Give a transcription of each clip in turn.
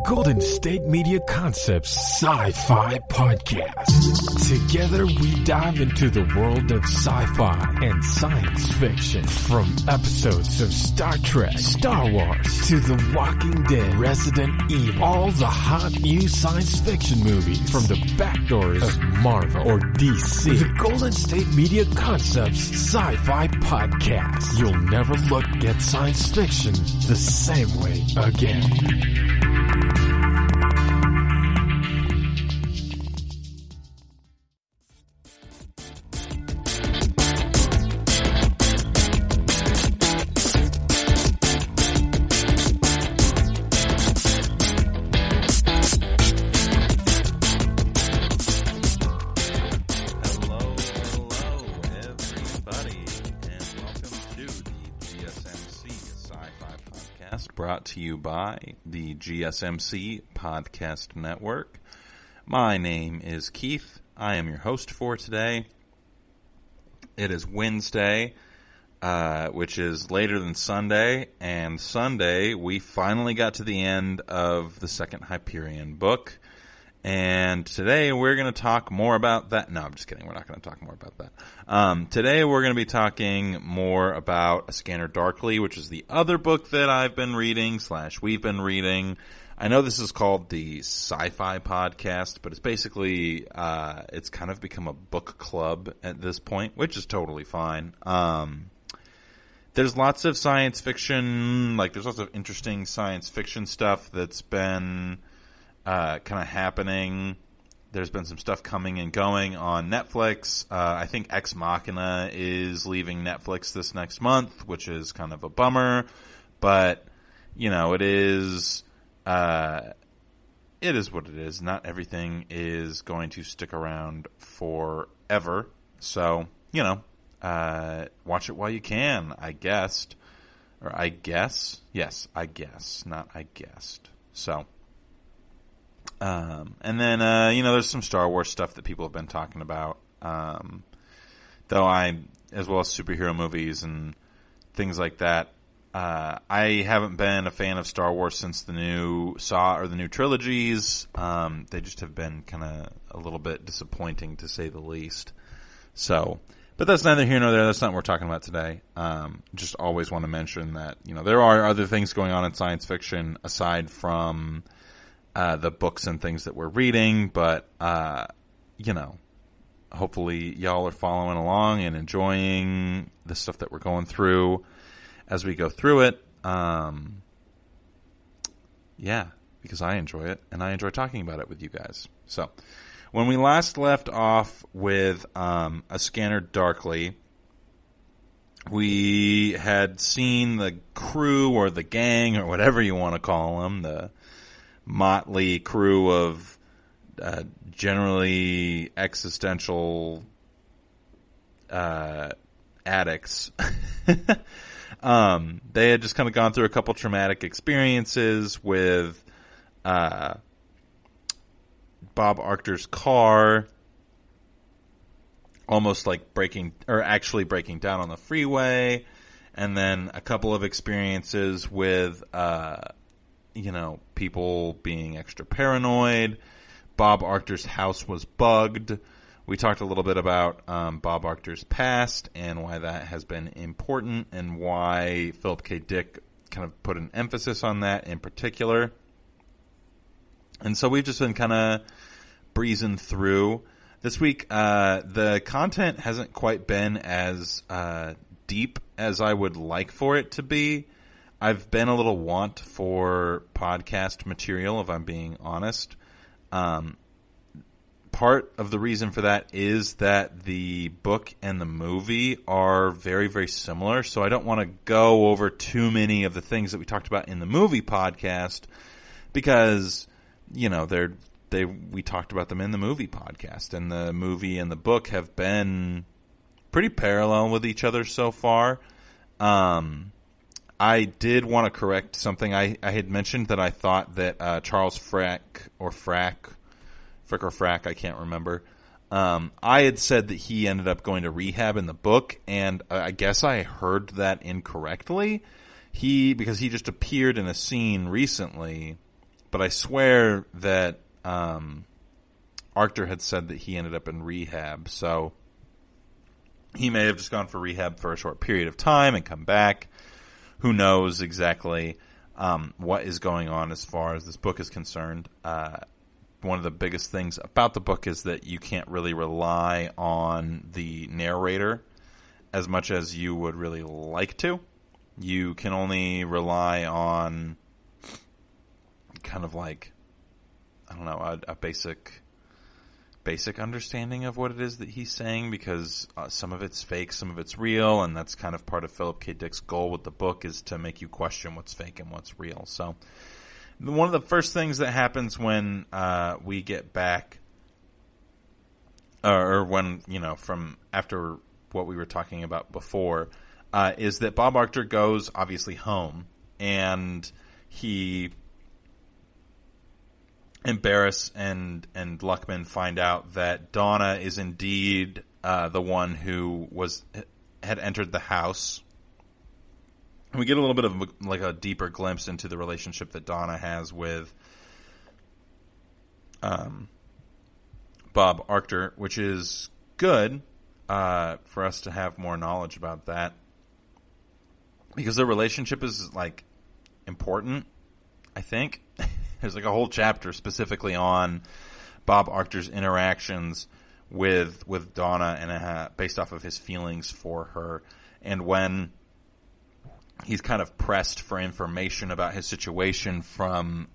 Golden State Media Concepts Sci-Fi Podcast. Together we dive into the world of sci-fi and science fiction. From episodes of Star Trek, Star Wars, to The Walking Dead, Resident Evil, all the hot new science fiction movies from the back doors of Marvel or DC. The Golden State Media Concepts Sci-Fi Podcast. You'll never look at science fiction the same way again. Brought to you by the GSMC Podcast Network. My name is Keith. I am your host for today. It is Wednesday, which is later than Sunday, and Sunday we finally got to the end of the second Hyperion book, and today we're going to talk more about that. No, I'm just kidding. We're not going to talk more about that. Today we're going to be talking more about A Scanner Darkly, which is the other book that I've been reading / we've been reading. I know this is called the SciFi Podcast, but it's basically, it's kind of become a book club at this point, which is totally fine. There's lots of science fiction, there's lots of interesting science fiction stuff that's been kind of happening. There's been some stuff coming and going on Netflix. I think Ex Machina is leaving Netflix this next month, which is kind of a bummer. But, it is what it is. Not everything is going to stick around forever. So, watch it while you can, I guessed. Or I guess. Yes, I guess. Not I guessed. So. And then, there's some Star Wars stuff that people have been talking about. Though as well as superhero movies and things like that. I haven't been a fan of Star Wars since the new Saw or the new trilogies. They just have been kind of a little bit disappointing, to say the least. So, but that's neither here nor there. That's not what we're talking about today. Just always want to mention that, there are other things going on in science fiction aside from the books and things that we're reading, but, hopefully y'all are following along and enjoying the stuff that we're going through as we go through it. Because I enjoy it, and I enjoy talking about it with you guys. So, when we last left off with A Scanner Darkly, we had seen the crew or the gang or whatever you want to call them, the motley crew of generally existential addicts. They had just kind of gone through a couple traumatic experiences with Bob Arctor's car almost actually breaking down on the freeway, and then a couple of experiences with people being extra paranoid. Bob Arctor's house was bugged. We talked a little bit about Bob Arctor's past and why that has been important and why Phillip K Dick kind of put an emphasis on that in particular. And so we've just been kind of breezing through. This week, the content hasn't quite been as deep as I would like for it to be. I've been a little want for podcast material, if I'm being honest. Part of the reason for that is that the book and the movie are very, very similar, so I don't want to go over too many of the things that we talked about in the movie podcast because, we talked about them in the movie podcast, and the movie and the book have been pretty parallel with each other so far. I did want to correct something. I had mentioned that I thought that Charles Frick, I can't remember. I had said that he ended up going to rehab in the book, and I guess I heard that incorrectly. Because he just appeared in a scene recently but I swear that Arctur had said that he ended up in rehab, so he may have just gone for rehab for a short period of time and come back. Who knows exactly what is going on as far as this book is concerned. One of the biggest things about the book is that you can't really rely on the narrator as much as you would really like to. You can only rely on kind of like, I don't know, a basic understanding of what it is that he's saying, because some of it's fake, some of it's real, and that's kind of part of Phillip K Dick's goal with the book, is to make you question what's fake and what's real. So one of the first things that happens when we get back, or when, from after what we were talking about before, is that Bob Arctur goes obviously home, and Barris and Luckman find out that Donna is indeed the one who had entered the house. And we get a little bit of a deeper glimpse into the relationship that Donna has with Bob Arctur, which is good for us to have more knowledge about that, because their relationship is important, I think. There's a whole chapter specifically on Bob Arctur's interactions with Donna, and based off of his feelings for her. And when he's kind of pressed for information about his situation from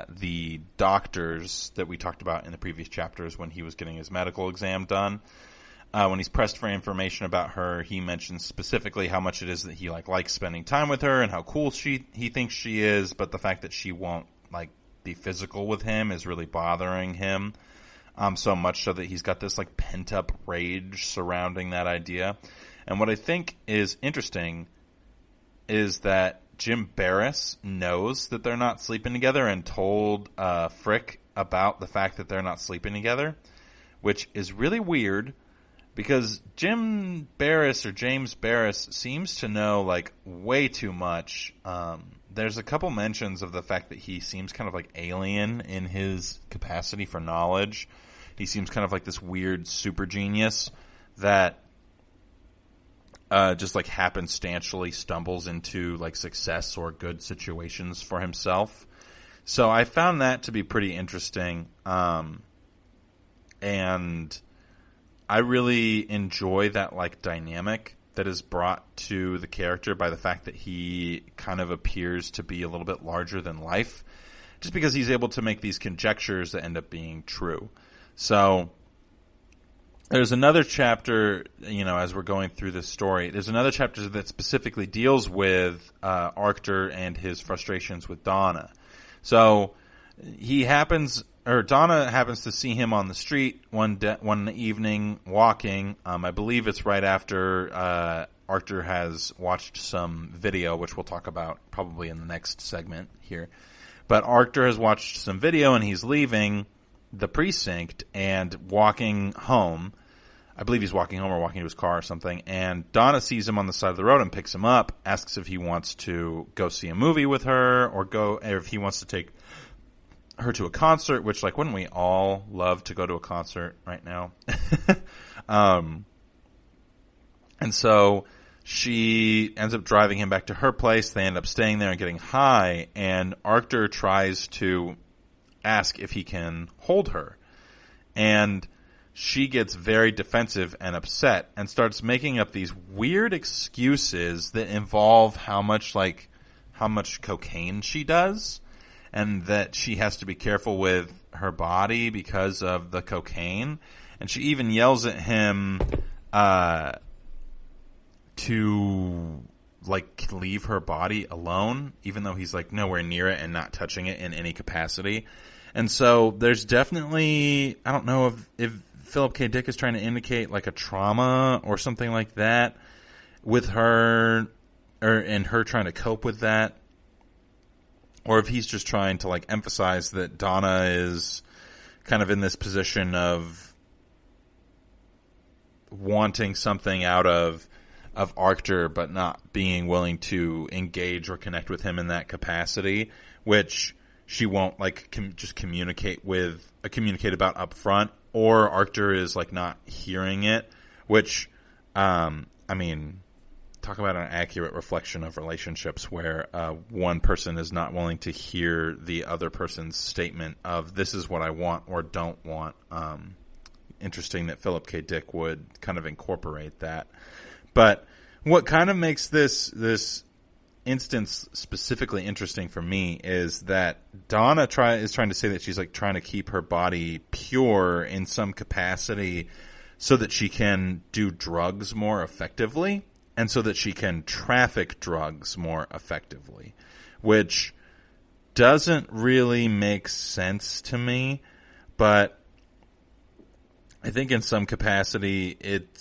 the doctors that we talked about in the previous chapters when he was getting his medical exam done, when he's pressed for information about her, he mentions specifically how much it is that he likes spending time with her and how cool he thinks she is, but the fact that she won't be physical with him is really bothering him, so much so that he's got this pent up rage surrounding that idea. And what I think is interesting is that Jim Barris knows that they're not sleeping together and told Frick about the fact that they're not sleeping together, which is really weird, because James Barris seems to know way too much. There's a couple mentions of the fact that he seems kind of alien in his capacity for knowledge. He seems kind of this weird super genius that just happenstantially stumbles into success or good situations for himself. So I found that to be pretty interesting. And I really enjoy that dynamic that is brought to the character by the fact that he kind of appears to be a little bit larger than life, just because he's able to make these conjectures that end up being true. So there's another chapter, as we're going through this story, there's another chapter that specifically deals with Arctur and his frustrations with Donna. So Donna happens to see him on the street one evening walking. I believe it's right after Arctur has watched some video, which we'll talk about probably in the next segment here. But Arctur has watched some video, and he's leaving the precinct and walking home. I believe he's walking home or walking to his car or something. And Donna sees him on the side of the road and picks him up, asks if he wants to go see a movie with her, or if he wants to take her to a concert, which wouldn't we all love to go to a concert right now? And so she ends up driving him back to her place. They end up staying there and getting high, and Arctur tries to ask if he can hold her, and she gets very defensive and upset and starts making up these weird excuses that involve how much cocaine she does, and that she has to be careful with her body because of the cocaine. And she even yells at him to leave her body alone, even though he's nowhere near it and not touching it in any capacity. And so there's definitely, I don't know if Phillip K Dick is trying to indicate a trauma or something like that with her, and her trying to cope with that, or if he's just trying to emphasize that Donna is kind of in this position of wanting something out of Arctur, but not being willing to engage or connect with him in that capacity, which she won't like just communicate about up front, or Arctur is like not hearing it, which I mean, talk about an accurate reflection of relationships where one person is not willing to hear the other person's statement of this is what I want or don't want. Interesting that Phillip K. Dick would kind of incorporate that. But what kind of makes this instance specifically interesting for me is that Donna is trying to say that she's like trying to keep her body pure in some capacity so that she can do drugs more effectively and so that she can traffic drugs more effectively, which doesn't really make sense to me, but I think in some capacity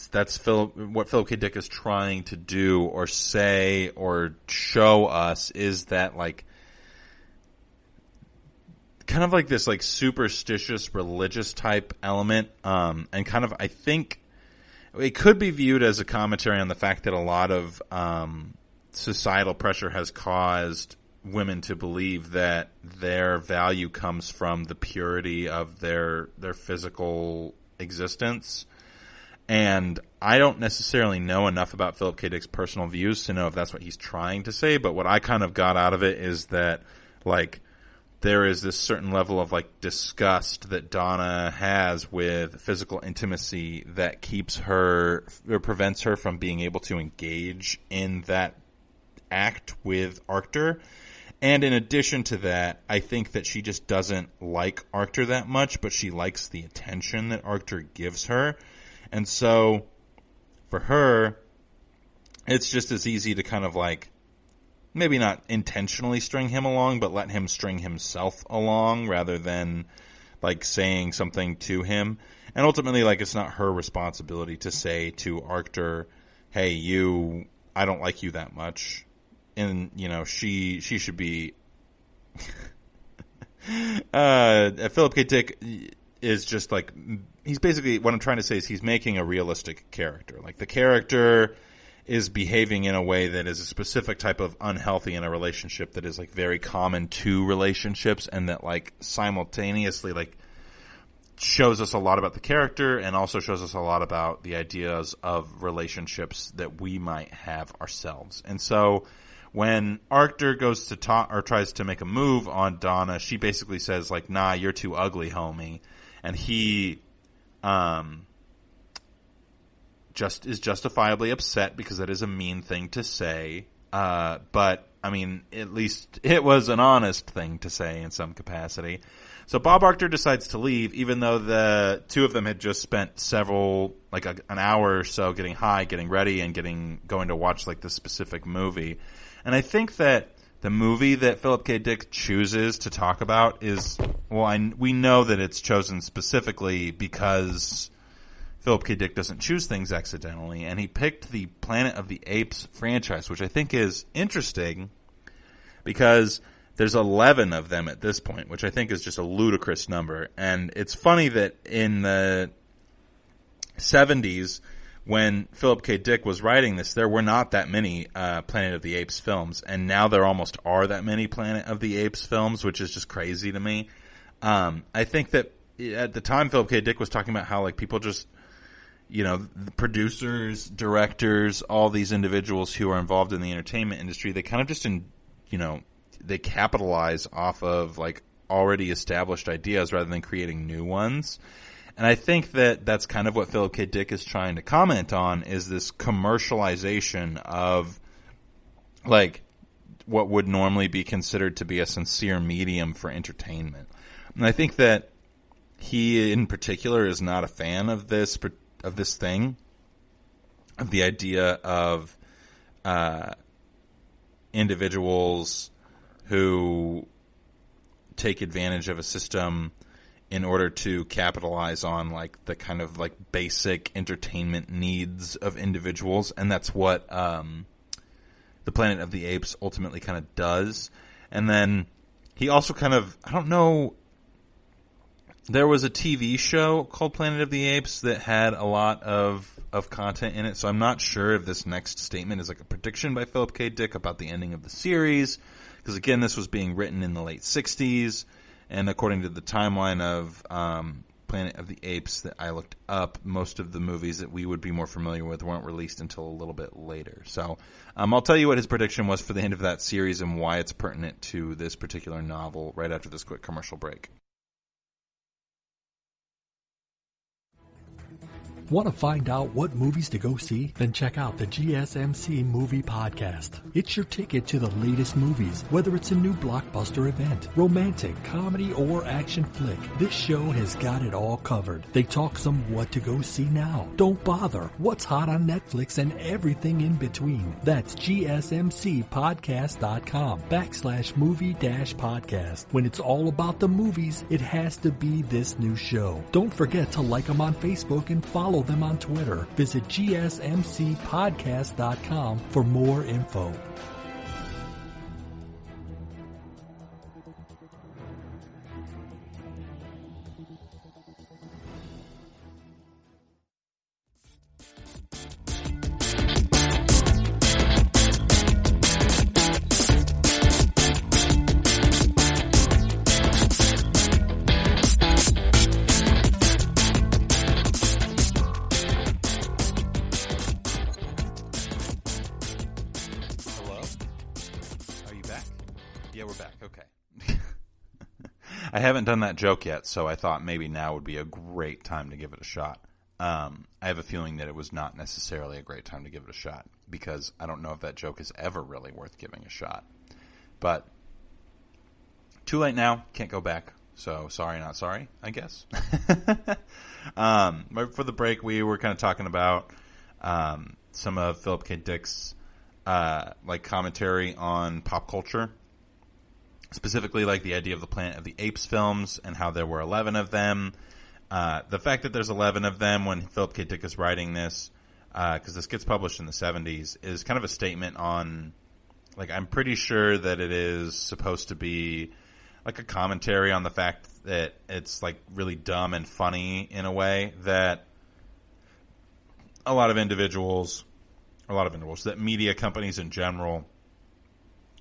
that's what Phillip K. Dick is trying to do or say or show us is that like kind of like this like superstitious religious type element, and kind of I think it could be viewed as a commentary on the fact that a lot of societal pressure has caused women to believe that their value comes from the purity of their physical existence. And I don't necessarily know enough about Phillip K. Dick's personal views to know if that's what he's trying to say, but what I kind of got out of it is that like there is this certain level of like disgust that Donna has with physical intimacy that keeps her or prevents her from being able to engage in that act with Arctur. And in addition to that, I think that she just doesn't like Arctur that much, but she likes the attention that Arctur gives her. And so for her, it's just as easy to kind of like maybe not intentionally string him along, but let him string himself along rather than like saying something to him. And ultimately, like, it's not her responsibility to say to Arctur, hey, I don't like you that much. And, you know, she should be Phillip K. Dick is just like, he's basically, what I'm trying to say is he's making a realistic character. Like, the character is behaving in a way that is a specific type of unhealthy in a relationship that is like very common to relationships, and that like simultaneously like shows us a lot about the character and also shows us a lot about the ideas of relationships that we might have ourselves. And so when Arctur goes to talk or tries to make a move on Donna, she basically says like, nah, you're too ugly, homie. And he just is justifiably upset because that is a mean thing to say. But I mean, at least it was an honest thing to say in some capacity. So Bob Arctur decides to leave, even though the two of them had just spent an hour or so getting high, getting ready, and going to watch like this specific movie. And I think that the movie that Phillip K. Dick chooses to talk about is, we know that it's chosen specifically because Phillip K. Dick doesn't choose things accidentally, and he picked the Planet of the Apes franchise, which I think is interesting because there's 11 of them at this point, which I think is just a ludicrous number. And it's funny that in the 70s, when Phillip K. Dick was writing this, there were not that many Planet of the Apes films, and now there almost are that many Planet of the Apes films, which is just crazy to me. I think that at the time Phillip K. Dick was talking about how like people just, you know, the producers, directors, all these individuals who are involved in the entertainment industry, they kind of just, they capitalize off of like already established ideas rather than creating new ones. And I think that that's kind of what Phillip K. Dick is trying to comment on, is this commercialization of like what would normally be considered to be a sincere medium for entertainment. And I think that he in particular is not a fan of this thing, of the idea of individuals who take advantage of a system in order to capitalize on like the kind of like basic entertainment needs of individuals. And that's what the Planet of the Apes ultimately kind of does. And then he also kind of, I don't know there was a TV show called Planet of the Apes that had a lot of content in it, so I'm not sure if this next statement is like a prediction by Phillip K. Dick about the ending of the series, because again, this was being written in the late 60s, and according to the timeline of Planet of the Apes that I looked up, most of the movies that we would be more familiar with weren't released until a little bit later. So I'll tell you what his prediction was for the end of that series and why it's pertinent to this particular novel right after this quick commercial break. Want to find out what movies to go see? Then check out the GSMC Movie Podcast. It's your ticket to the latest movies, whether it's a new blockbuster event, romantic, comedy, or action flick. This show has got it all covered. They talk some what to go see now. Don't bother. What's hot on Netflix and everything in between. That's gsmcpodcast.com/movie-podcast. When it's all about the movies, it has to be this new show. Don't forget to like them on Facebook and follow them on Twitter. Visit gsmcpodcast.com for more info. I haven't done that joke yet, so I thought maybe now would be a great time to give it a shot. I have a feeling that it was not necessarily a great time to give it a shot, because I don't know if that joke is ever really worth giving a shot. But too late now, can't go back. So sorry, not sorry, I guess. Right before the break, we were kind of talking about some of Phillip K. Dick's commentary on pop culture. Specifically, like the idea of the Planet of the Apes films and how there were 11 of them. The fact that there's 11 of them when Phillip K. Dick is writing this, because this gets published in the 70s, is kind of a statement on, like, I'm pretty sure that it is supposed to be like a commentary on the fact that it's like really dumb and funny in a way that a lot of individuals, that media companies in general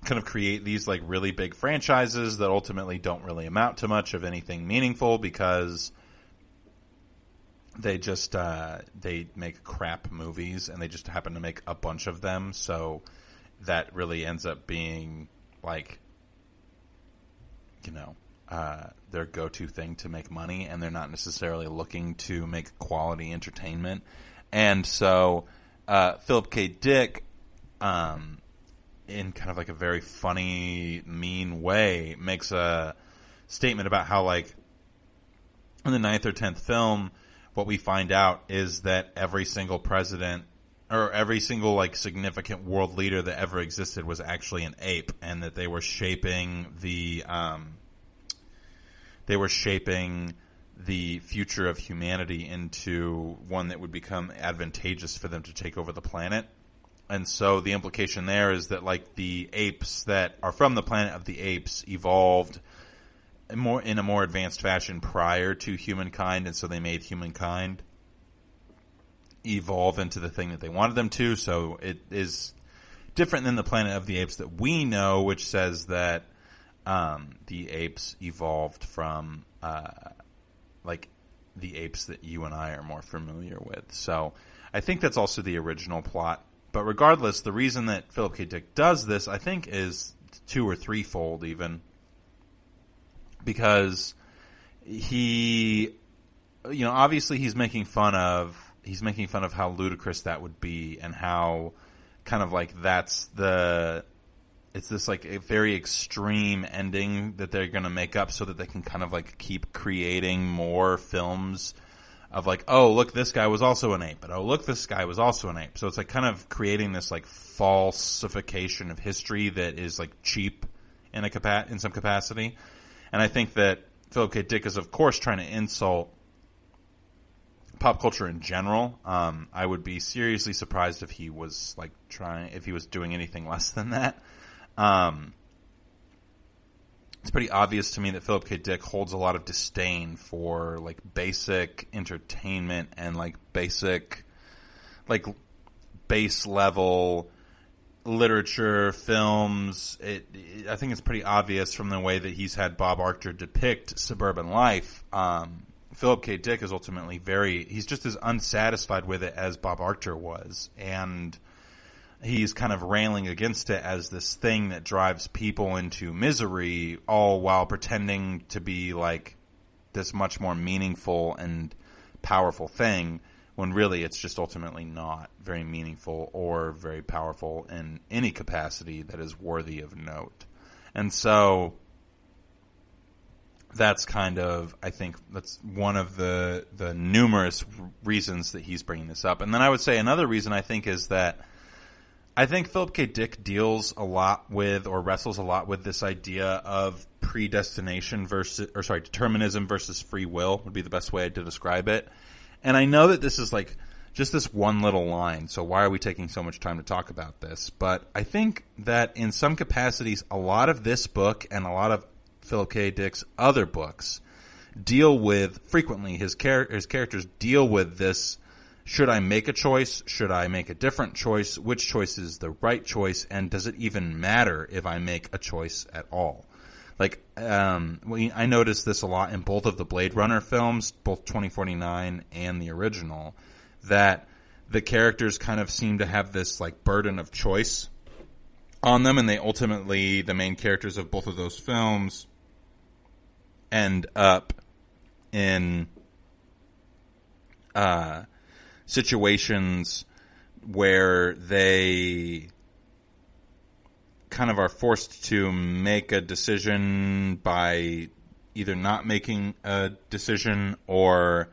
kind of create these like really big franchises that ultimately don't really amount to much of anything meaningful because they just they make crap movies and they just happen to make a bunch of them, so that really ends up being like, you know, their go-to thing to make money, and they're not necessarily looking to make quality entertainment. And so Phillip K. Dick in kind of like a very funny, mean way, makes a statement about how, like, in the 9th or 10th film, what we find out is that every single president or every single, like, significant world leader that ever existed was actually an ape, and that they were shaping the future of humanity into one that would become advantageous for them to take over the planet. And so the implication there is that, like, the apes that are from the Planet of the Apes evolved in a more advanced fashion prior to humankind, and so they made humankind evolve into the thing that they wanted them to. So it is different than the Planet of the Apes that we know, which says that the apes evolved from like the apes that you and I are more familiar with. So I think that's also the original plot. But regardless, the reason that Phillip K. Dick does this, I think, is 2 or 3-fold even. Because he, you know, obviously he's making fun of how ludicrous that would be, and how kind of like it's this like a very extreme ending that they're going to make up so that they can kind of like keep creating more films of like, oh, look, this guy was also an ape, but oh, look, this guy was also an ape. So it's like kind of creating this like falsification of history that is like cheap in some capacity. And I think that Phillip K. Dick is, of course, trying to insult pop culture in general. I would be seriously surprised if he was doing anything less than that. To it's pretty obvious to me that Phillip K. Dick holds a lot of disdain for like basic entertainment and like basic, like base level literature, films. I think it's pretty obvious from the way that he's had Bob Archer depict suburban life. Phillip K. Dick is ultimately he's just as unsatisfied with it as Bob Archer was. And he's kind of railing against it as this thing that drives people into misery, all while pretending to be like this much more meaningful and powerful thing, when really it's just ultimately not very meaningful or very powerful in any capacity that is worthy of note. And so that's kind of, I think that's one of the numerous reasons that he's bringing this up. And then I would say another reason I think is that I think Phillip K. Dick deals a lot with, or wrestles a lot with, this idea of determinism versus free will would be the best way to describe it. And I know that this is like just this one little line, so why are we taking so much time to talk about this? But I think that in some capacities, a lot of this book and a lot of Phillip K. Dick's other books deal with, frequently his characters deal with this: should I make a choice? Should I make a different choice? Which choice is the right choice? And does it even matter if I make a choice at all? Like, I noticed this a lot in both of the Blade Runner films, both 2049 and the original, that the characters kind of seem to have this like burden of choice on them, and they ultimately, the main characters of both of those films, end up in situations where they kind of are forced to make a decision by either not making a decision, or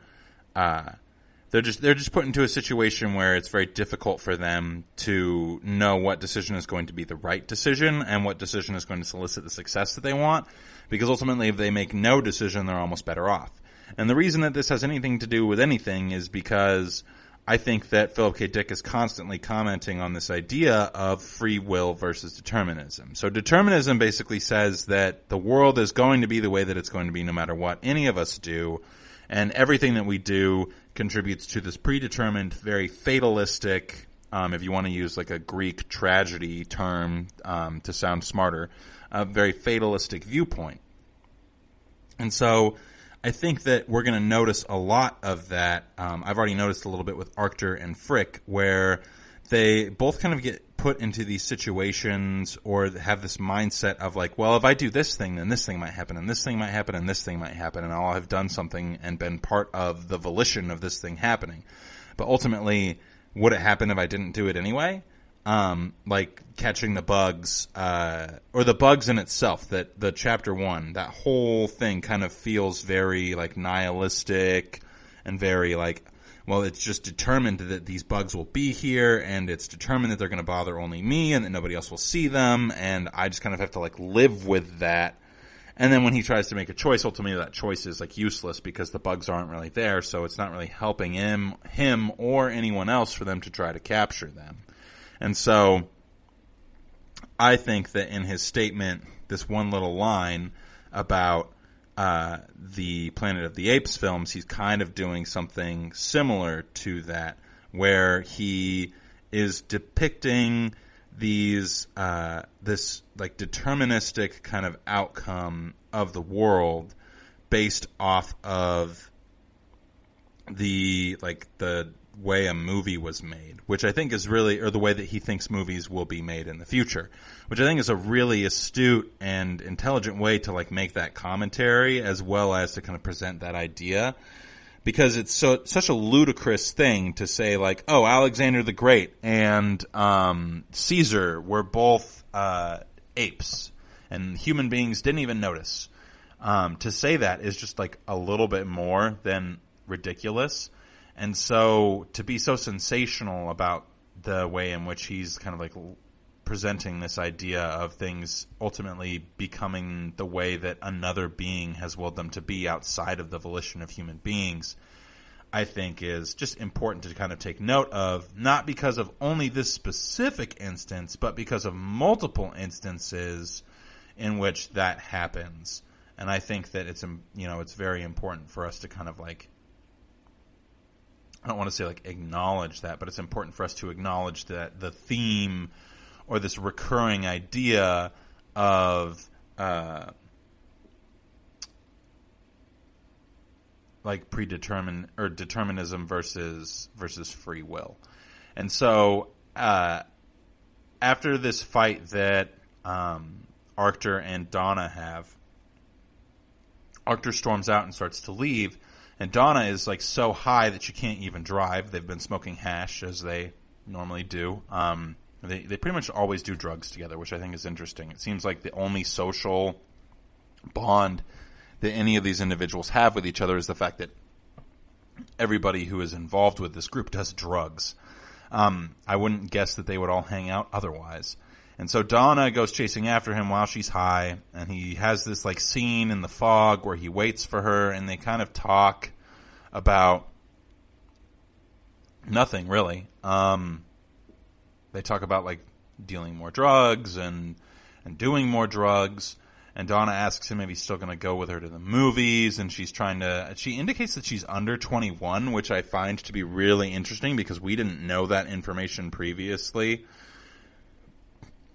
they're just put into a situation where it's very difficult for them to know what decision is going to be the right decision and what decision is going to solicit the success that they want, because ultimately if they make no decision, they're almost better off. And the reason that this has anything to do with anything is because I think that Phillip K. Dick is constantly commenting on this idea of free will versus determinism. So determinism basically says that the world is going to be the way that it's going to be no matter what any of us do, and everything that we do contributes to this predetermined, very fatalistic, if you want to use like a Greek tragedy term to sound smarter, a very fatalistic viewpoint. And so I think that we're going to notice a lot of that. I've already noticed a little bit with Archer and Frick, where they both kind of get put into these situations or have this mindset of like, well, if I do this thing, then this thing might happen, and this thing might happen, and this thing might happen, and I'll have done something and been part of the volition of this thing happening. But ultimately, would it happen if I didn't do it anyway? Like catching the bugs, or the bugs in itself, that the chapter 1, that whole thing kind of feels very like nihilistic and very like, well, it's just determined that these bugs will be here, and it's determined that they're going to bother only me and that nobody else will see them, and I just kind of have to like live with that. And then when he tries to make a choice, ultimately that choice is like useless because the bugs aren't really there, so it's not really helping him or anyone else for them to try to capture them. And so I think that in his statement, this one little line about the Planet of the Apes films, he's kind of doing something similar to that, where he is depicting this like deterministic kind of outcome of the world based off of the way a movie was made, which I think is really, or the way that he thinks movies will be made in the future, which I think is a really astute and intelligent way to like make that commentary, as well as to kind of present that idea, because it's such a ludicrous thing to say like, oh, Alexander the Great and Caesar were both apes and human beings didn't even notice. To say that is just like a little bit more than ridiculous. And so to be so sensational about the way in which he's kind of like presenting this idea of things ultimately becoming the way that another being has willed them to be outside of the volition of human beings, I think is just important to kind of take note of, not because of only this specific instance, but because of multiple instances in which that happens. And I think that it's very important for us to kind of like, I don't want to say like acknowledge that, but it's important for us to acknowledge that the theme or this recurring idea of like predetermined or determinism versus free will. And so after this fight that Arctur and Donna have, Arctur storms out and starts to leave, and Donna is like so high that she can't even drive. They've been smoking hash as they normally do. They pretty much always do drugs together, which I think is interesting. It seems like the only social bond that any of these individuals have with each other is the fact that everybody who is involved with this group does drugs. I wouldn't guess that they would all hang out otherwise. And so Donna goes chasing after him while she's high, and he has this like scene in the fog where he waits for her, and they kind of talk about nothing really. They talk about like dealing more drugs and doing more drugs. And Donna asks him if he's still going to go with her to the movies, and she indicates that she's under 21, which I find to be really interesting because we didn't know that information previously.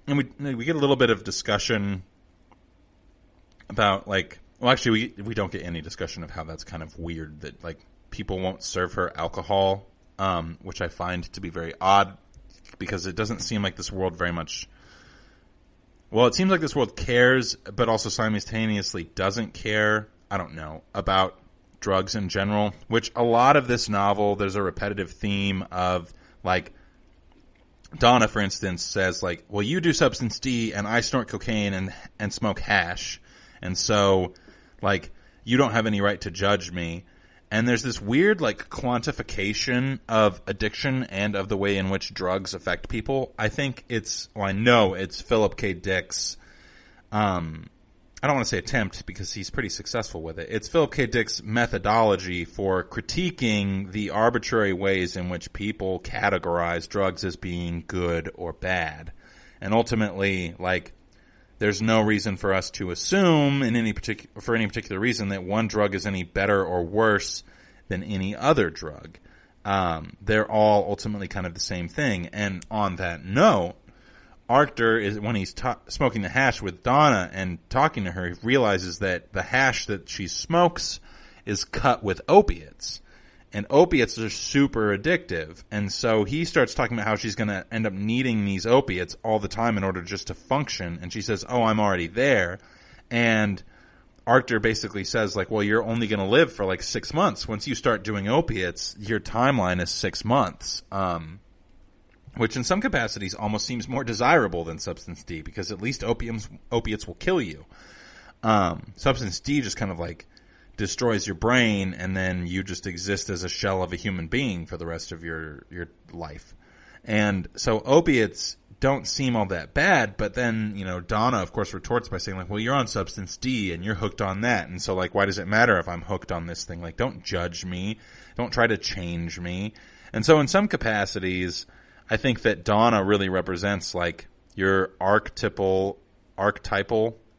And we get a little bit of discussion about like, well, actually we don't get any discussion of how that's kind of weird that like people won't serve her alcohol, which I find to be very odd because it doesn't seem like this world very much. Well, it seems like this world cares, but also simultaneously doesn't care, I don't know, about drugs in general, which a lot of this novel, there's a repetitive theme of, like, Donna, for instance, says, like, well, you do substance D, and I snort cocaine and smoke hash, and so, like, you don't have any right to judge me. And there's this weird, like, quantification of addiction and of the way in which drugs affect people. I know it's Phillip K Dick's, I don't want to say attempt because he's pretty successful with it. It's Phillip K Dick's methodology for critiquing the arbitrary ways in which people categorize drugs as being good or bad. And ultimately, like, there's no reason for us to assume for any particular reason that one drug is any better or worse than any other drug. They're all ultimately kind of the same thing. And on that note, Arctur is when he's smoking the hash with Donna and talking to her, he realizes that the hash that she smokes is cut with opiates. And opiates are super addictive. And so he starts talking about how she's going to end up needing these opiates all the time in order just to function. And she says, oh, I'm already there. And Arctur basically says, like, well, you're only going to live for like 6 months. Once you start doing opiates, your timeline is 6 months. Which in some capacities almost seems more desirable than substance D because at least opiates will kill you. Substance D just kind of like destroys your brain, and then you just exist as a shell of a human being for the rest of your life. And so opiates don't seem all that bad, but then, you know, Donna, of course, retorts by saying, like, well, you're on substance D, and you're hooked on that, and so, like, why does it matter if I'm hooked on this thing? Like, don't judge me. Don't try to change me. And so in some capacities, I think that Donna really represents, like, your archetypal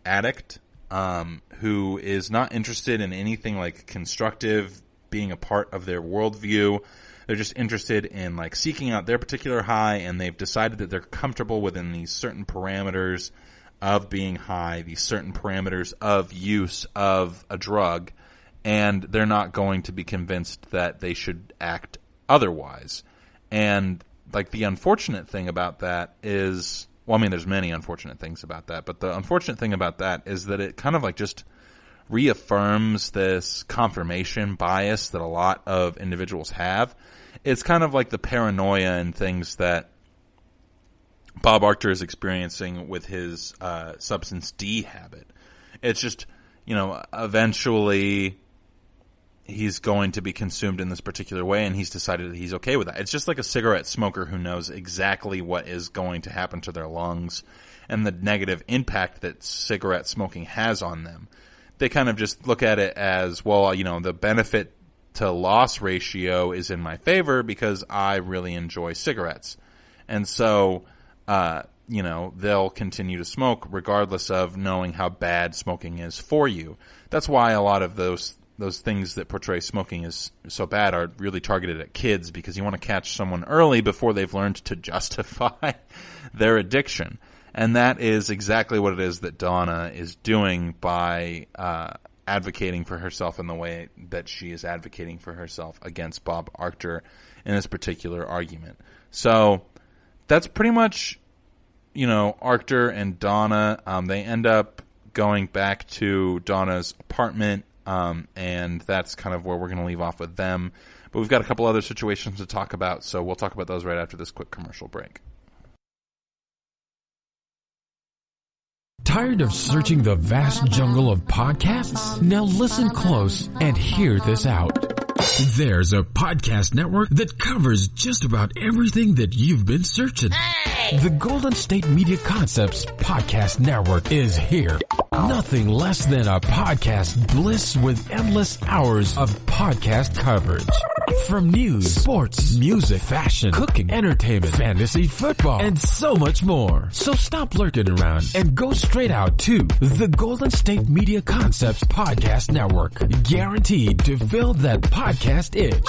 addict, who is not interested in anything like constructive, being a part of their worldview. They're just interested in like seeking out their particular high, and they've decided that they're comfortable within these certain parameters of being high, these certain parameters of use of a drug, and they're not going to be convinced that they should act otherwise. And like the unfortunate thing about that is, well, I mean, there's many unfortunate things about that, but the unfortunate thing about that is that it kind of like just reaffirms this confirmation bias that a lot of individuals have. It's kind of like the paranoia and things that Bob Arctur is experiencing with his substance D habit. It's just, you know, eventually he's going to be consumed in this particular way, and he's decided that he's okay with that. It's just like a cigarette smoker who knows exactly what is going to happen to their lungs and the negative impact that cigarette smoking has on them. They kind of just look at it as, well, you know, the benefit to loss ratio is in my favor because I really enjoy cigarettes. And so they'll continue to smoke regardless of knowing how bad smoking is for you. That's why a lot of those things that portray smoking as so bad are really targeted at kids, because you want to catch someone early before they've learned to justify their addiction. And that is exactly what it is that Donna is doing by advocating for herself in the way that she is advocating for herself against Bob Arctor in this particular argument. So that's pretty much, Arctor and Donna. They end up going back to Donna's apartment, and that's kind of where we're going to leave off with them. But we've got a couple other situations to talk about, so we'll talk about those right after this quick commercial break. Tired of searching the vast jungle of podcasts? Now listen close and hear this out. There's a podcast network that covers just about everything that you've been searching. Hey! The Golden State Media Concepts Podcast Network is here. Nothing less than a podcast bliss with endless hours of podcast coverage. From news, sports, music, fashion, cooking, entertainment, fantasy, football, and so much more. So stop lurking around and go straight out to the Golden State Media Concepts Podcast Network. Guaranteed to fill that podcast itch.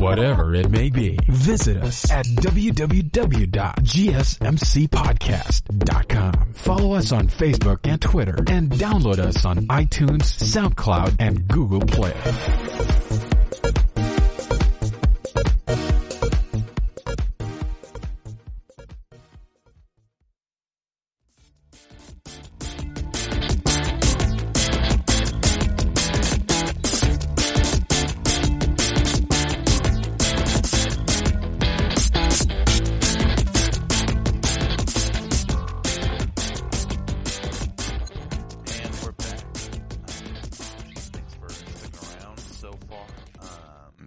Whatever it may be. Visit us at www.gsmcpodcast.com. Follow us on Facebook and Twitter, and download us on iTunes, SoundCloud, and Google Play.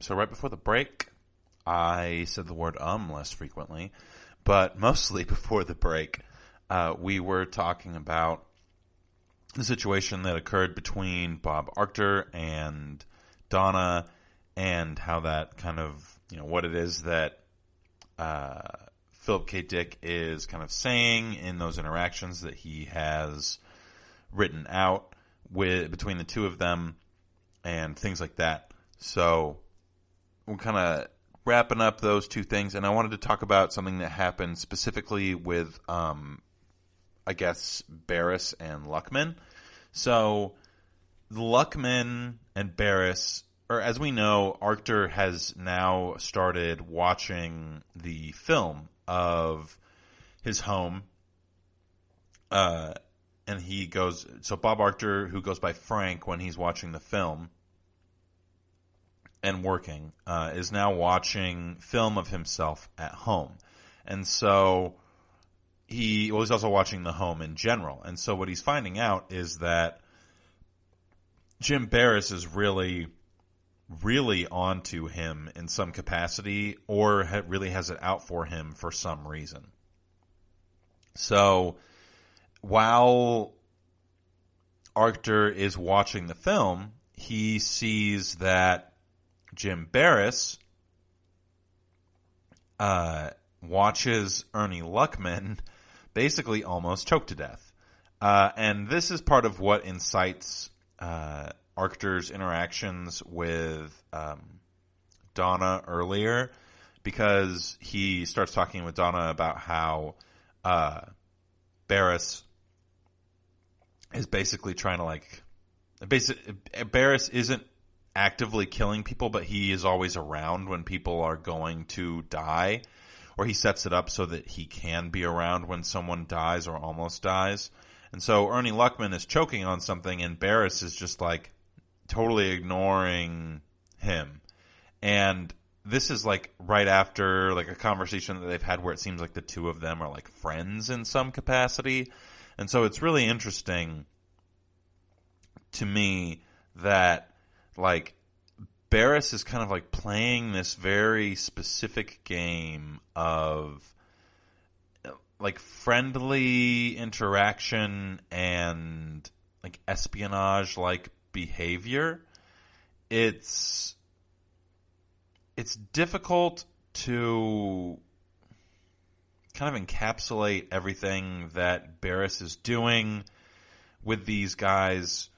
So right before the break, I said the word less frequently, but mostly before the break, we were talking about the situation that occurred between Bob Arctor and Donna, and how that kind of, what it is that Phillip K Dick is kind of saying in those interactions that he has written out between the two of them and things like that. So we're kind of wrapping up those two things, and I wanted to talk about something that happened specifically with, I guess, Barris and Luckman. So Luckman and Barris, or as we know, Arctor has now started watching the film of his home, and he goes, so Bob Arctor, who goes by Frank when he's watching the film and working, is now watching film of himself at home. And so he's also watching the home in general. And so what he's finding out is that Jim Barris is really, really onto him in some capacity, or really has it out for him for some reason. So while Arctor is watching the film, he sees that Jim Barris watches Ernie Luckman basically almost choke to death. And this is part of what incites Arctor's interactions with Donna earlier, because he starts talking with Donna about how Barris is basically trying to Barris isn't actively killing people, but he is always around when people are going to die, or he sets it up so that he can be around when someone dies or almost dies. And so Ernie Luckman is choking on something, and Barris is just totally ignoring him. And this is right after a conversation that they've had where it seems like the two of them are friends in some capacity. And so it's really interesting to me that Barris is kind of playing this very specific game of friendly interaction and espionage behavior. It's difficult to kind of encapsulate everything that Barris is doing with these guys,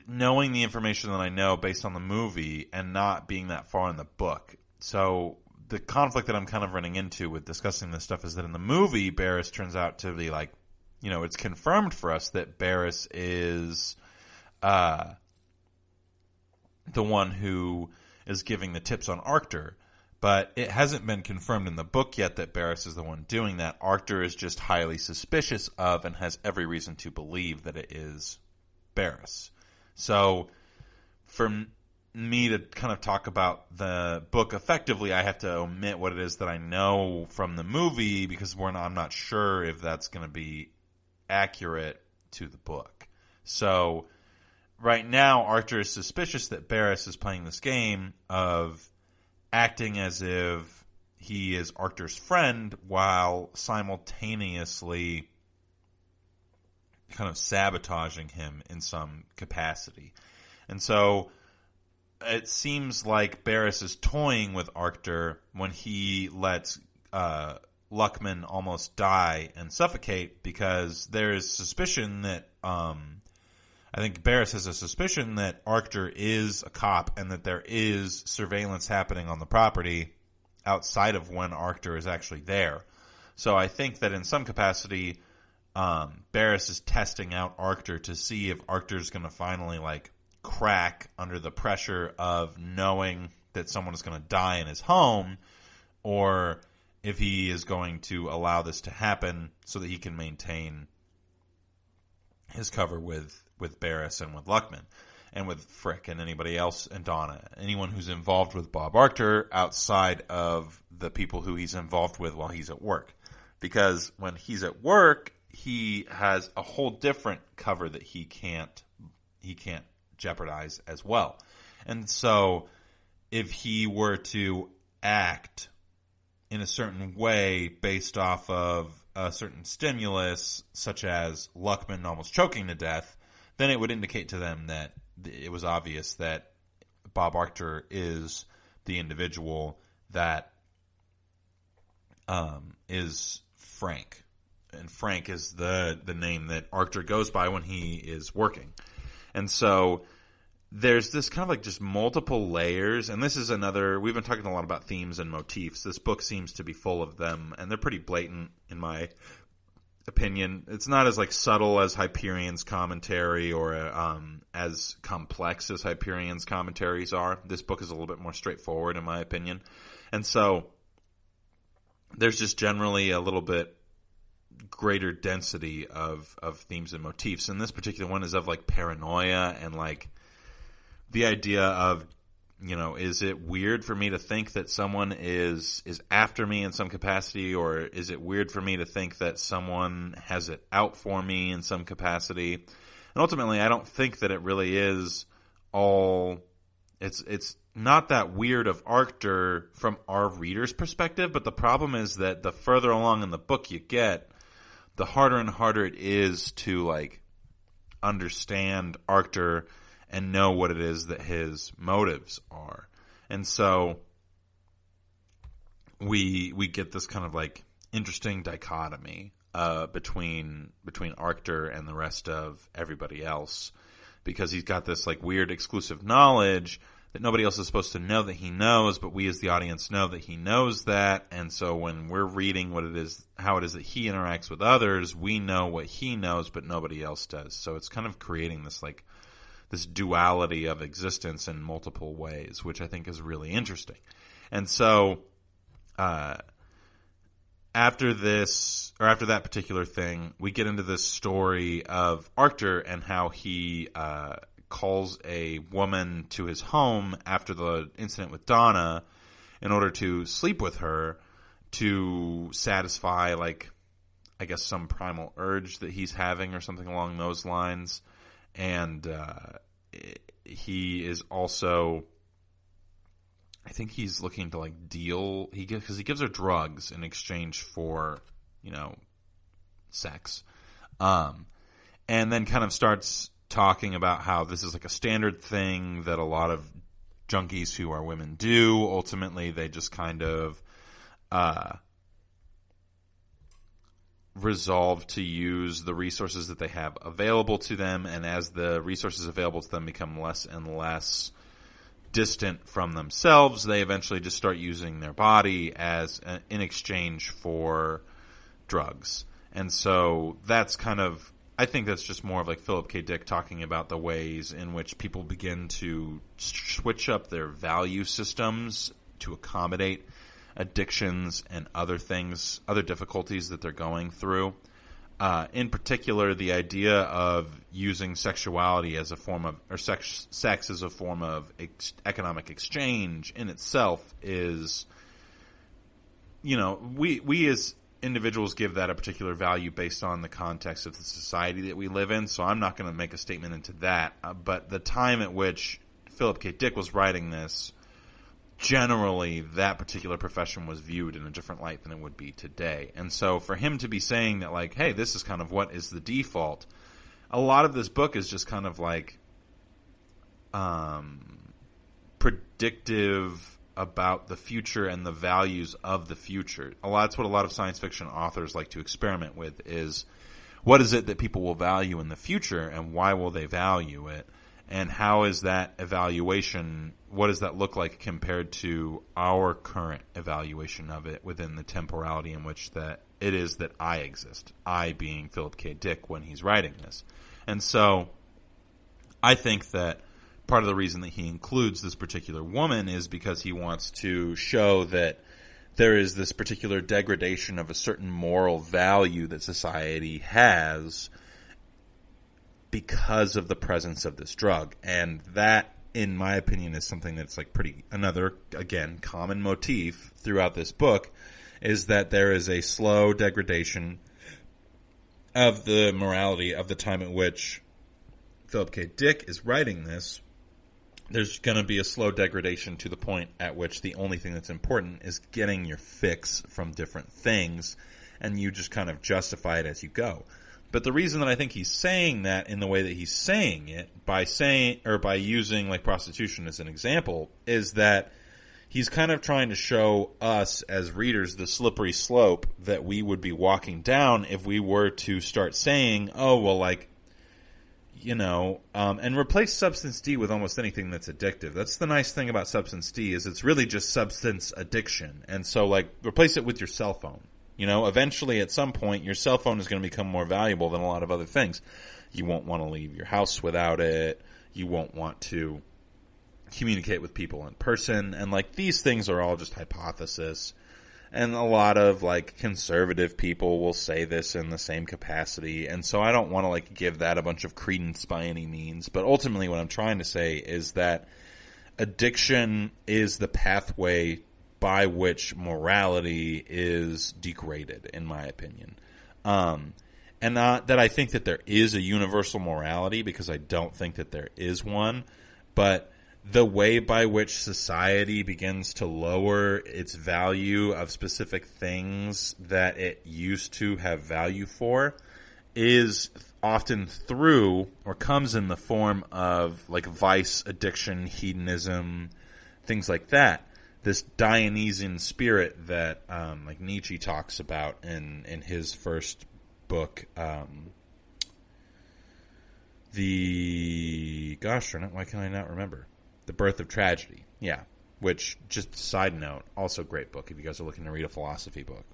knowing the information that I know based on the movie and not being that far in the book. So the conflict that I'm kind of running into with discussing this stuff is that in the movie, Barris turns out to be like, you know, it's confirmed for us that Barris is the one who is giving the tips on Arctur. But it hasn't been confirmed in the book yet that Barris is the one doing that. Arctur is just highly suspicious of and has every reason to believe that it is Barris. So for me to kind of talk about the book effectively, I have to omit what it is that I know from the movie because I'm not sure if that's going to be accurate to the book. So right now, Arctur is suspicious that Barris is playing this game of acting as if he is Arctur's friend while simultaneously kind of sabotaging him in some capacity. And so it seems like Barris is toying with Arctur when he lets Luckman almost die and suffocate, because there is suspicion that I think Barris has a suspicion that Arctur is a cop and that there is surveillance happening on the property outside of when Arctur is actually there. So I think that in some capacity, Barris is testing out Arctur to see if Arctur is going to finally like crack under the pressure of knowing that someone is going to die in his home, or if he is going to allow this to happen so that he can maintain his cover with Barris and with Luckman and with Frick and anybody else and Donna, anyone who's involved with Bob Arctur outside of the people who he's involved with while he's at work. Because when he's at work, he has a whole different cover that he can't jeopardize as well. And so if he were to act in a certain way based off of a certain stimulus, such as Luckman almost choking to death, then it would indicate to them that it was obvious that Bob Arctur is the individual that is Frank. And Frank is the name that Arctur goes by when he is working. And so there's this kind of like just multiple layers, and this is another, we've been talking a lot about themes and motifs. This book seems to be full of them, and they're pretty blatant in my opinion. It's not as like subtle as Hyperion's commentary or as complex as Hyperion's commentaries are. This book is a little bit more straightforward in my opinion. And so there's just generally a little bit greater density of themes and motifs. And this particular one is of like paranoia and like the idea of, you know, is it weird for me to think that someone is after me in some capacity, or is it weird for me to think that someone has it out for me in some capacity? And ultimately, I don't think that it really is all. It's not that weird of Arctur from our reader's perspective, but the problem is that the further along in the book you get, the harder and harder it is to like understand Arctur and know what it is that his motives are. And so we get this kind of like interesting dichotomy between Arctur and the rest of everybody else, because he's got this like weird exclusive knowledge that nobody else is supposed to know that he knows, but we as the audience know that he knows that. And so when we're reading what it is, how it is that he interacts with others, we know what he knows, but nobody else does. So it's kind of creating this like this duality of existence in multiple ways, which I think is really interesting. And so after that particular thing, we get into this story of Arctur and how he calls a woman to his home after the incident with Donna in order to sleep with her to satisfy, like, I guess some primal urge that he's having or something along those lines. And he is also, I think he's looking to like deal, because he gives her drugs in exchange for, you know, sex. And then kind of starts talking about how this is like a standard thing that a lot of junkies who are women do. Ultimately, they just kind of resolve to use the resources that they have available to them, and as the resources available to them become less and less distant from themselves, they eventually just start using their body as in exchange for drugs. And so that's kind of, I think that's just more of like Phillip K Dick talking about the ways in which people begin to switch up their value systems to accommodate addictions and other things, other difficulties that they're going through. In particular, the idea of using sexuality as a form of, or sex as a form of economic exchange in itself is, you know, we as individuals give that a particular value based on the context of the society that we live in. So I'm not going to make a statement into that. But the time at which Phillip K Dick was writing this, generally that particular profession was viewed in a different light than it would be today. And so for him to be saying that, like, hey, this is kind of what is the default, a lot of this book is just kind of like predictive about the future and the values of the future. That's what a lot of science fiction authors like to experiment with, is what is it that people will value in the future and why will they value it? And how is that evaluation, what does that look like compared to our current evaluation of it within the temporality in which that it is that I exist, I being Phillip K Dick when he's writing this. And so I think that part of the reason that he includes this particular woman is because he wants to show that there is this particular degradation of a certain moral value that society has because of the presence of this drug. And that, in my opinion, is something that's like another, again, common motif throughout this book, is that there is a slow degradation of the morality of the time at which Phillip K Dick is writing this. There's going to be a slow degradation to the point at which the only thing that's important is getting your fix from different things, and you just kind of justify it as you go. But the reason that I think he's saying that in the way that he's saying it, by using like prostitution as an example, is that he's kind of trying to show us as readers the slippery slope that we would be walking down if we were to start saying, oh, well, like, you know, and replace substance D with almost anything that's addictive. That's the nice thing about substance D, is it's really just substance addiction. And so, like, replace it with your cell phone. You know, eventually at some point your cell phone is going to become more valuable than a lot of other things. You won't want to leave your house without it. You won't want to communicate with people in person. And like, these things are all just hypothesis. And a lot of like conservative people will say this in the same capacity. And so I don't want to like give that a bunch of credence by any means. But ultimately what I'm trying to say is that addiction is the pathway by which morality is degraded, in my opinion. And not that I think that there is a universal morality, because I don't think that there is one, but the way by which society begins to lower its value of specific things that it used to have value for is often through, or comes in the form of, like, vice, addiction, hedonism, things like that. This Dionysian spirit that like Nietzsche talks about in his first book, why can I not remember? The Birth of Tragedy. Yeah, which, just a side note, also great book if you guys are looking to read a philosophy book.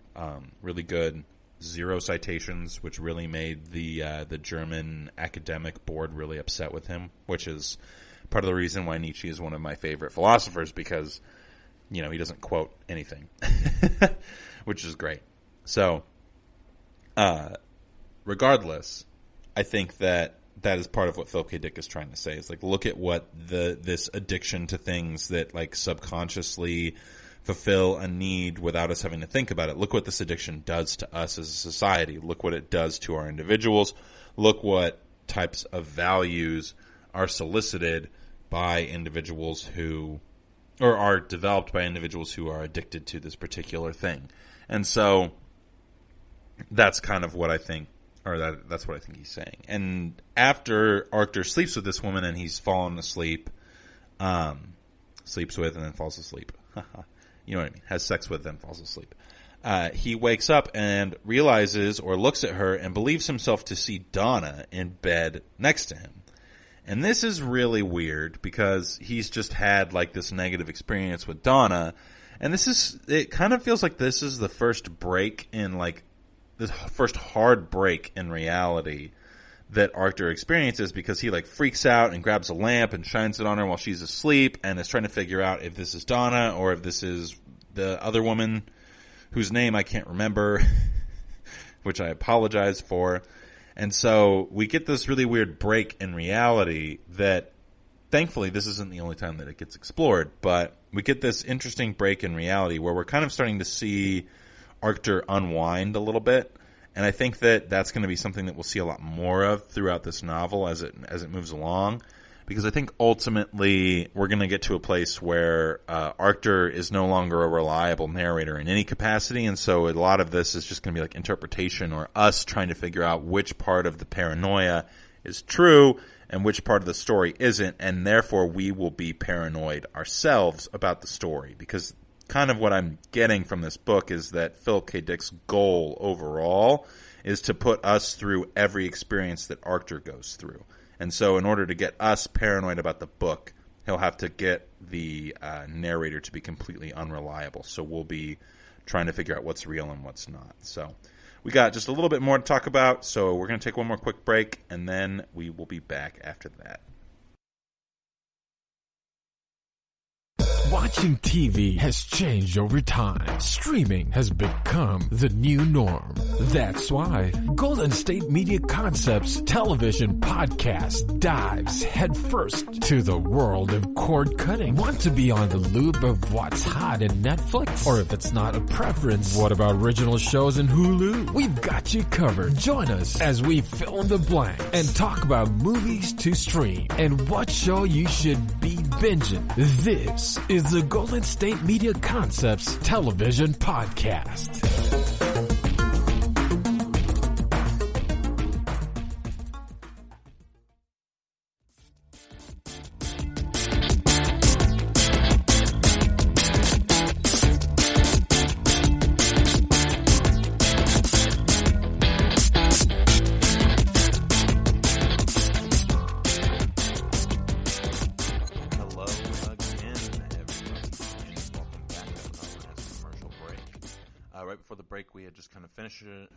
Really good, 0 citations, which really made the German academic board really upset with him, which is part of the reason why Nietzsche is one of my favorite philosophers, because, you know, he doesn't quote anything, which is great. So, regardless, I think that is part of what Phillip K Dick is trying to say. Is like, look at what this addiction to things that like subconsciously fulfill a need without us having to think about it. Look what this addiction does to us as a society. Look what it does to our individuals. Look what types of values are solicited by individuals who, or are developed by individuals who are addicted to this particular thing. And so that's kind of what I think, or that's what I think he's saying. And after Arctur sleeps with this woman and he's fallen asleep, sleeps with and then falls asleep. You know what I mean? Has sex with and falls asleep. he wakes up and realizes or looks at her and believes himself to see Donna in bed next to him. And this is really weird because he's just had like this negative experience with Donna. And it kind of feels like this is the first break in like the first hard break in reality that Arthur experiences, because he like freaks out and grabs a lamp and shines it on her while she's asleep and is trying to figure out if this is Donna or if this is the other woman whose name I can't remember, which I apologize for. And so we get this really weird break in reality that, thankfully, this isn't the only time that it gets explored, but we get this interesting break in reality where we're kind of starting to see Arthur unwind a little bit. And I think that that's going to be something that we'll see a lot more of throughout this novel as it moves along. Because I think ultimately we're going to get to a place where Arthur is no longer a reliable narrator in any capacity, and so a lot of this is just going to be like interpretation or us trying to figure out which part of the paranoia is true and which part of the story isn't, and therefore we will be paranoid ourselves about the story. Because kind of what I'm getting from this book is that Phillip K. Dick's goal overall is to put us through every experience that Arthur goes through. And so in order to get us paranoid about the book, he'll have to get the narrator to be completely unreliable. So we'll be trying to figure out what's real and what's not. So we got just a little bit more to talk about. So we're going to take one more quick break, and then we will be back after that. Watching TV has changed over time. Streaming has become the new norm. That's why Golden State Media Concepts television podcast dives headfirst to the world of cord cutting. Want to be on the loop of what's hot in Netflix? Or if it's not a preference, what about original shows in Hulu? We've got you covered. Join us as we fill in the blank and talk about movies to stream and what show you should be binging. This is the Golden State Media Concepts television podcast.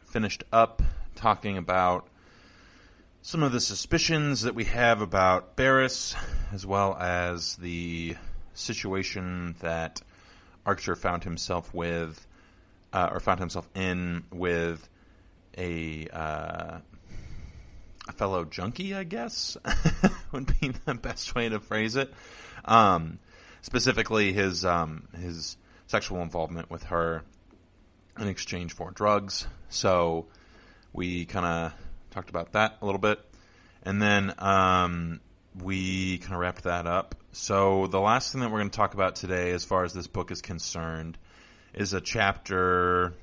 Finished up talking about some of the suspicions that we have about Barris, as well as the situation that Archer found himself in with a fellow junkie, I guess, would be the best way to phrase it. Specifically, his sexual involvement with her in exchange for drugs. So we kind of talked about that a little bit. And then we kind of wrapped that up. So the last thing that we're going to talk about today, as far as this book is concerned, is a chapter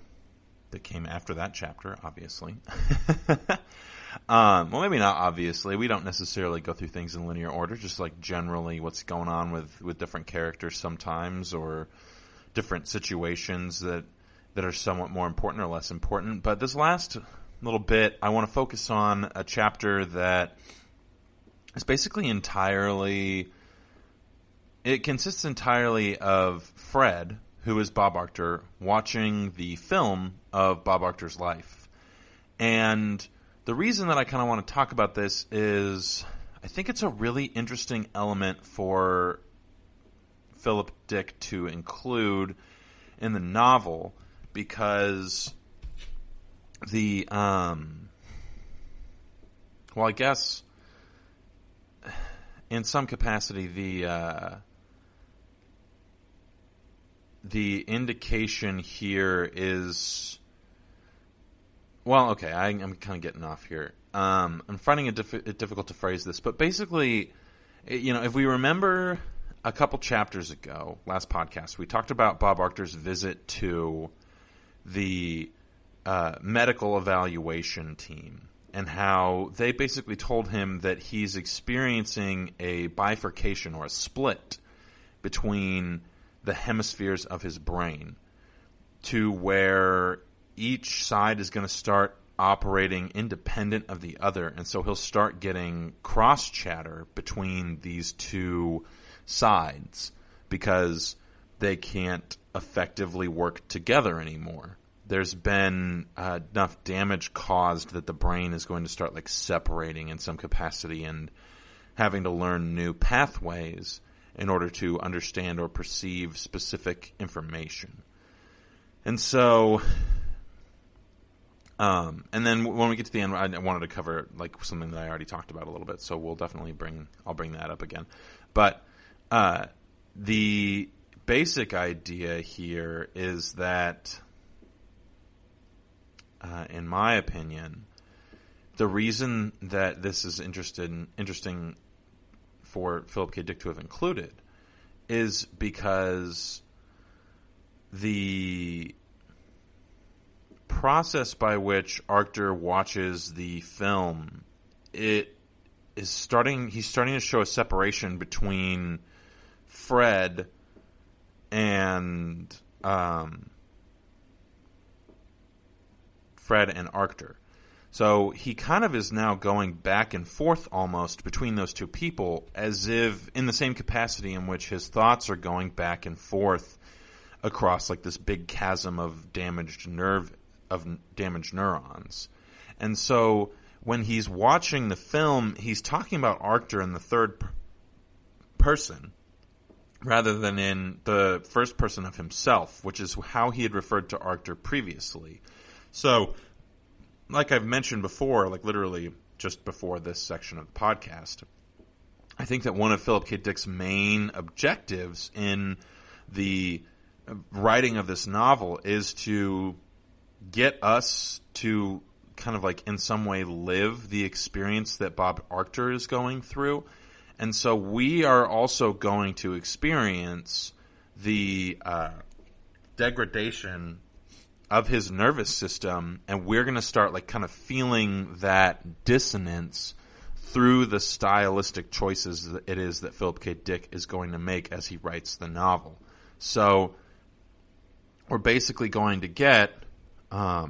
that came after that chapter, obviously. Well, maybe not obviously. We don't necessarily go through things in linear order, just like generally what's going on with different characters sometimes, or different situations that are somewhat more important or less important. But this last little bit, I want to focus on a chapter that is basically it consists entirely of Fred, who is Bob Archer, watching the film of Bob Archer's life. And the reason that I kind of want to talk about this is I think it's a really interesting element for Phillip Dick to include in the novel, because I guess in some capacity the indication here is, well, okay, I'm kind of getting off here. I'm finding it difficult to phrase this, but basically, if we remember a couple chapters ago, last podcast, we talked about Bob Archer's visit to the medical evaluation team and how they basically told him that he's experiencing a bifurcation or a split between the hemispheres of his brain. to where each side is going to start operating independent of the other. And so he'll start getting cross chatter between these two sides because they can't effectively work together anymore. There's been enough damage caused that the brain is going to start like separating in some capacity and having to learn new pathways in order to understand or perceive specific information. And so, and then when we get to the end, I wanted to cover like something that I already talked about a little bit, so we'll definitely I'll bring that up again. But the basic idea here is that, in my opinion, the reason that this is interesting for Phillip K. Dick to have included is because the process by which Arctur watches the film, he's starting to show a separation between Fred and Arctur. So he kind of is now going back and forth almost between those two people, as if in the same capacity in which his thoughts are going back and forth across like this big chasm of damaged neurons. And so when he's watching the film, he's talking about Arctur in the third person rather than in the first person of himself, which is how he had referred to Arctur previously. So, like I've mentioned before, like literally just before this section of the podcast, I think that one of Phillip K. Dick's main objectives in the writing of this novel is to get us to kind of like in some way live the experience that Bob Arctur is going through. And so we are also going to experience the degradation of his nervous system, and we're going to start like kind of feeling that dissonance through the stylistic choices that it is that Phillip K. Dick is going to make as he writes the novel. So we're basically going to get, we're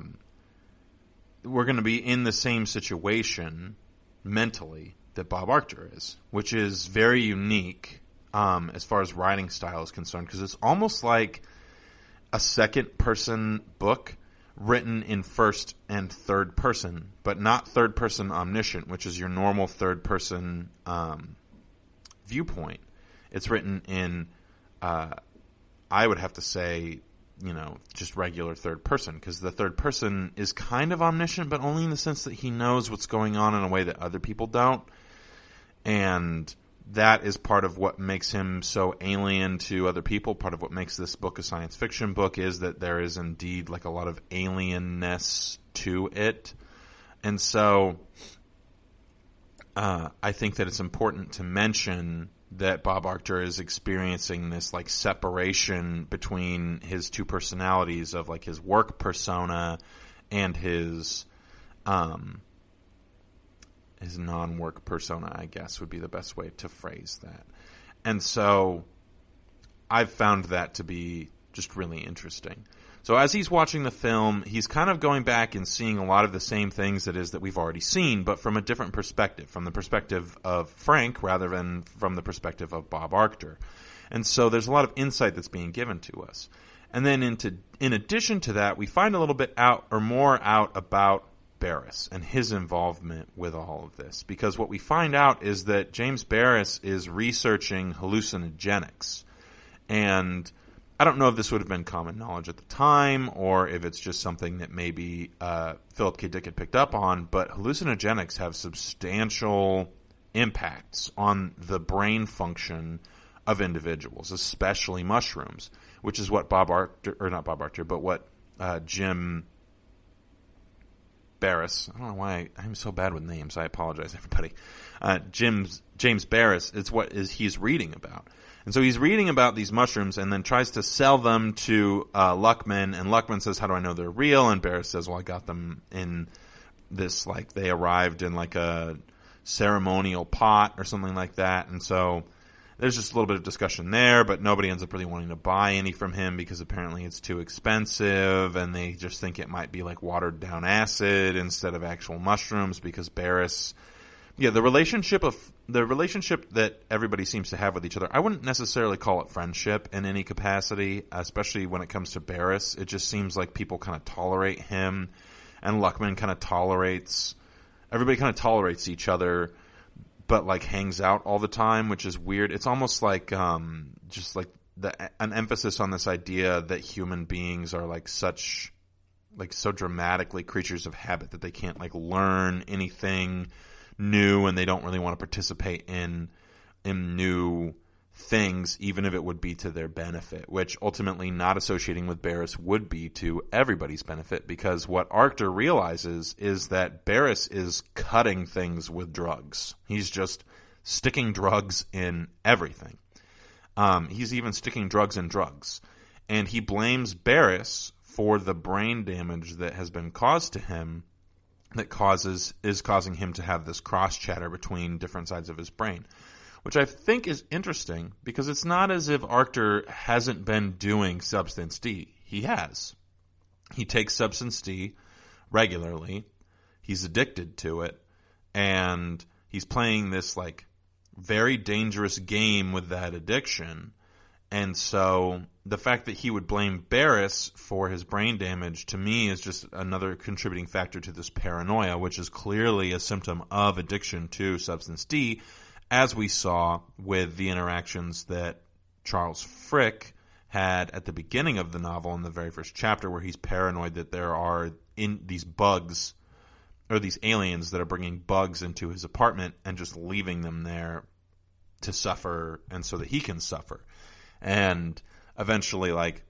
going to be in the same situation mentally that Bob Arctur is, which is very unique as far as writing style is concerned, because it's almost like a second-person book written in first and third person, but not third-person omniscient, which is your normal third-person viewpoint. It's written in, I would have to say, just regular third person, because the third person is kind of omniscient, but only in the sense that he knows what's going on in a way that other people don't. And that is part of what makes him so alien to other people. Part of what makes this book a science fiction book is that there is indeed like a lot of alienness to it. And so I think that it's important to mention that Bob Arctur is experiencing this like separation between his two personalities of like his work persona and his non-work persona, I guess, would be the best way to phrase that. And so I've found that to be just really interesting. So as he's watching the film, he's kind of going back and seeing a lot of the same things that we've already seen, but from a different perspective, from the perspective of Frank rather than from the perspective of Bob Arctur. And so there's a lot of insight that's being given to us. And then in addition to that, we find a little bit out about Barris and his involvement with all of this, because what we find out is that James Barris is researching hallucinogenics, and I don't know if this would have been common knowledge at the time or if it's just something that maybe Phillip K. Dick had picked up on, but hallucinogenics have substantial impacts on the brain function of individuals, especially mushrooms, which is what Jim Barris, I don't know why I'm so bad with names. I apologize, everybody. James Barris, it's what he's reading about. And so he's reading about these mushrooms and then tries to sell them to Luckman, and Luckman says, how do I know they're real? And Barris says, well, I got them in this, like, they arrived in like a ceremonial pot or something like that. And so there's just a little bit of discussion there, but nobody ends up really wanting to buy any from him because apparently it's too expensive, and they just think it might be like watered down acid instead of actual mushrooms because Barris. Yeah, the relationship that everybody seems to have with each other, I wouldn't necessarily call it friendship in any capacity, especially when it comes to Barris. It just seems like people kind of tolerate him, and Luckman kind of tolerates. Everybody kind of tolerates each other, but like hangs out all the time, which is weird. It's almost like just like an emphasis on this idea that human beings are like so dramatically creatures of habit that they can't like learn anything new, and they don't really want to participate in new things, even if it would be to their benefit, which ultimately not associating with Barris would be to everybody's benefit, because what Arctur realizes is that Barris is cutting things with drugs. He's just sticking drugs in everything. He's even sticking drugs in drugs. And he blames Barris for the brain damage that has been caused to him that is causing him to have this cross chatter between different sides of his brain, which I think is interesting because it's not as if Arctur hasn't been doing Substance D. He has. He takes Substance D regularly. He's addicted to it, and he's playing this like very dangerous game with that addiction. And so the fact that he would blame Barris for his brain damage, to me, is just another contributing factor to this paranoia, which is clearly a symptom of addiction to Substance D, as we saw with the interactions that Charles Frick had at the beginning of the novel in the very first chapter, where he's paranoid that there are these bugs or these aliens that are bringing bugs into his apartment and just leaving them there to suffer and so that he can suffer. And eventually, like,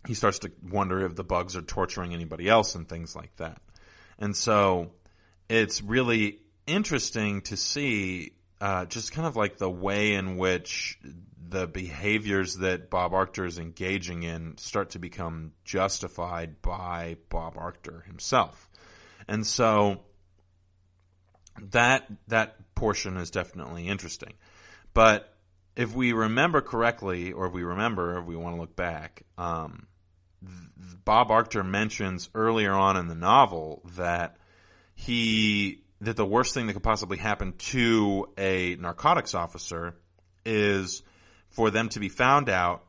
he starts to wonder if the bugs are torturing anybody else and things like that. And so it's really interesting to see just kind of like the way in which the behaviors that Bob Arctur is engaging in start to become justified by Bob Arctur himself. And so that portion is definitely interesting. But if we remember correctly, or if we want to look back, Bob Arctur mentions earlier on in the novel that the worst thing that could possibly happen to a narcotics officer is for them to be found out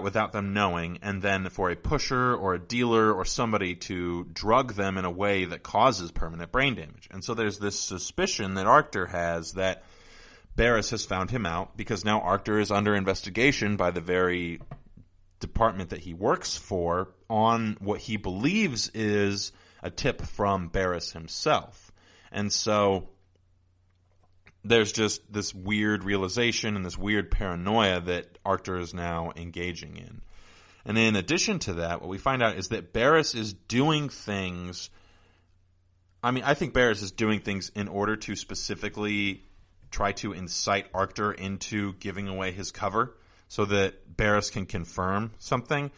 without them knowing, and then for a pusher or a dealer or somebody to drug them in a way that causes permanent brain damage. And so there's this suspicion that Arctur has that Barris has found him out, because now Arctur is under investigation by the very department that he works for on what he believes is a tip from Barris himself. And so there's just this weird realization and this weird paranoia that Arctur is now engaging in. And in addition to that, what we find out is that Barris is doing things. I think Barris is doing things in order to specifically try to incite Arctur into giving away his cover so that Barris can confirm something.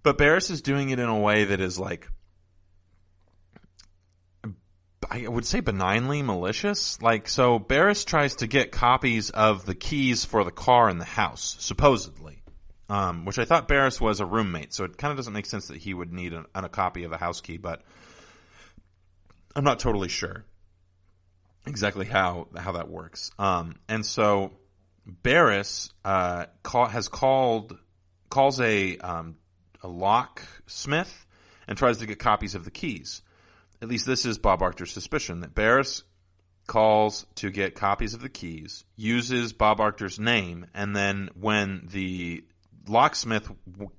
But Barris is doing it in a way that is like, I would say benignly malicious. Like, so Barris tries to get copies of the keys for the car in the house, supposedly, which I thought Barris was a roommate, so it kind of doesn't make sense that he would need a copy of a house key, but I'm not totally sure exactly how that works. And so Barris calls a locksmith and tries to get copies of the keys. At least this is Bob Arctur's suspicion, that Barris calls to get copies of the keys, uses Bob Arctur's name, and then when the locksmith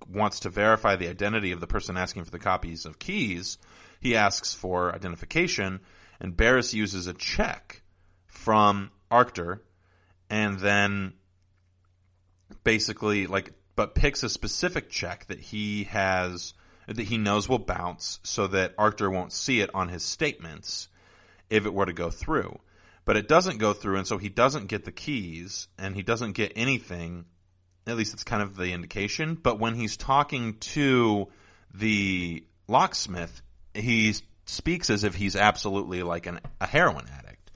wants to verify the identity of the person asking for the copies of keys, he asks for identification, and Barris uses a check from Arctur, and then basically but picks a specific check that he knows will bounce, so that Arctur won't see it on his statements if it were to go through. But it doesn't go through, and so he doesn't get the keys, and he doesn't get anything. At least it's kind of the indication. But when he's talking to the locksmith, he speaks as if he's absolutely like a heroin addict.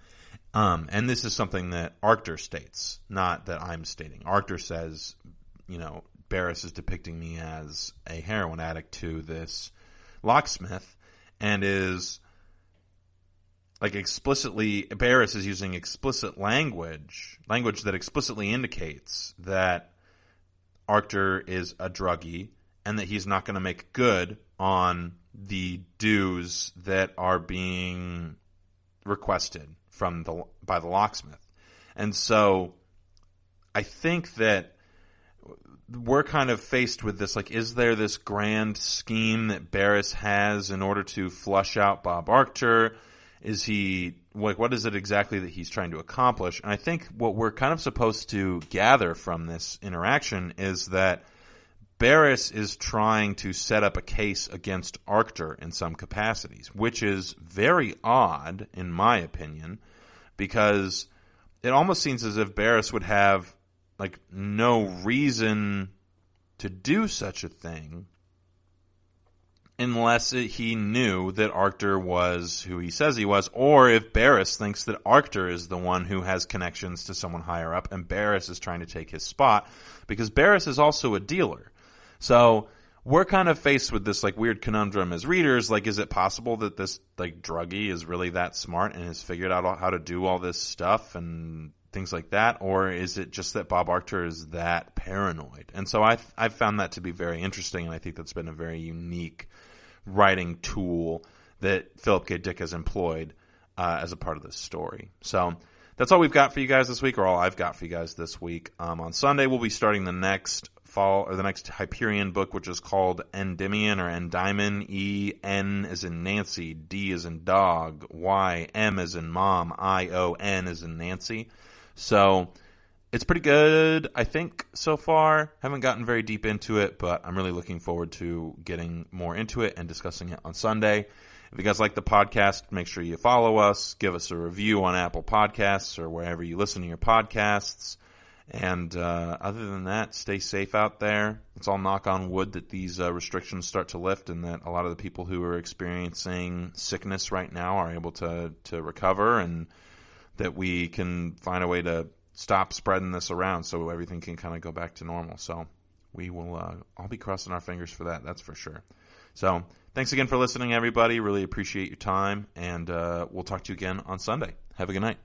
And this is something that Arctur states, not that I'm stating. Arctur says, Barris is depicting me as a heroin addict to this locksmith, and is Barris is using explicit language that explicitly indicates that Arctur is a druggie and that he's not going to make good on the dues that are being requested by the locksmith. And so I think that we're kind of faced with this, is there this grand scheme that Barris has in order to flush out Bob Arctur? Is he, what is it exactly that he's trying to accomplish? And I think what we're kind of supposed to gather from this interaction is that Barris is trying to set up a case against Arctur in some capacities, which is very odd, in my opinion, because it almost seems as if Barris would have no reason to do such a thing unless he knew that Arctur was who he says he was, or if Barris thinks that Arctur is the one who has connections to someone higher up and Barris is trying to take his spot, because Barris is also a dealer. So we're kind of faced with this weird conundrum as readers. Is it possible that this druggie is really that smart and has figured out how to do all this stuff and things like that? Or is it just that Bob Arctur is that paranoid? And so I've found that to be very interesting, and I think that's been a very unique writing tool that Phillip K. Dick has employed as a part of this story. So that's all we've got for you guys this week, or all I've got for you guys this week. On Sunday, we'll be starting the next Hyperion book, which is called Endymion or Endymion. E-N as in Nancy, D as in dog, Y, M as in mom, I-O-N as in Nancy. So it's pretty good, I think, so far. Haven't gotten very deep into it, but I'm really looking forward to getting more into it and discussing it on Sunday. If you guys like the podcast, make sure you follow us, give us a review on Apple Podcasts or wherever you listen to your podcasts. And other than that, stay safe out there. Let's all knock on wood that these restrictions start to lift and that a lot of the people who are experiencing sickness right now are able to recover, and that we can find a way to stop spreading this around so everything can kind of go back to normal. So we will all be crossing our fingers for that, that's for sure. So thanks again for listening, everybody. Really appreciate your time, and we'll talk to you again on Sunday. Have a good night.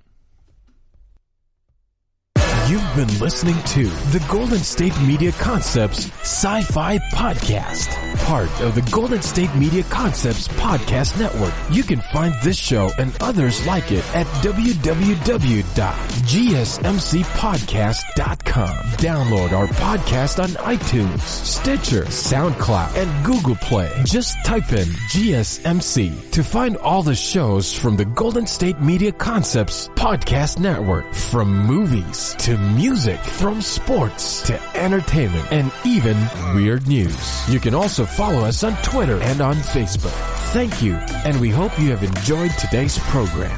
You've been listening to the Golden State Media Concepts Sci-Fi Podcast, part of the Golden State Media Concepts Podcast Network. You can find this show and others like it at www.gsmcpodcast.com. Download our podcast on iTunes, Stitcher, SoundCloud, and Google Play. Just type in GSMC to find all the shows from the Golden State Media Concepts Podcast Network, from movies to music, from sports to entertainment, and even weird news. You can also follow us on Twitter and on Facebook. Thank you, and we hope you have enjoyed today's program.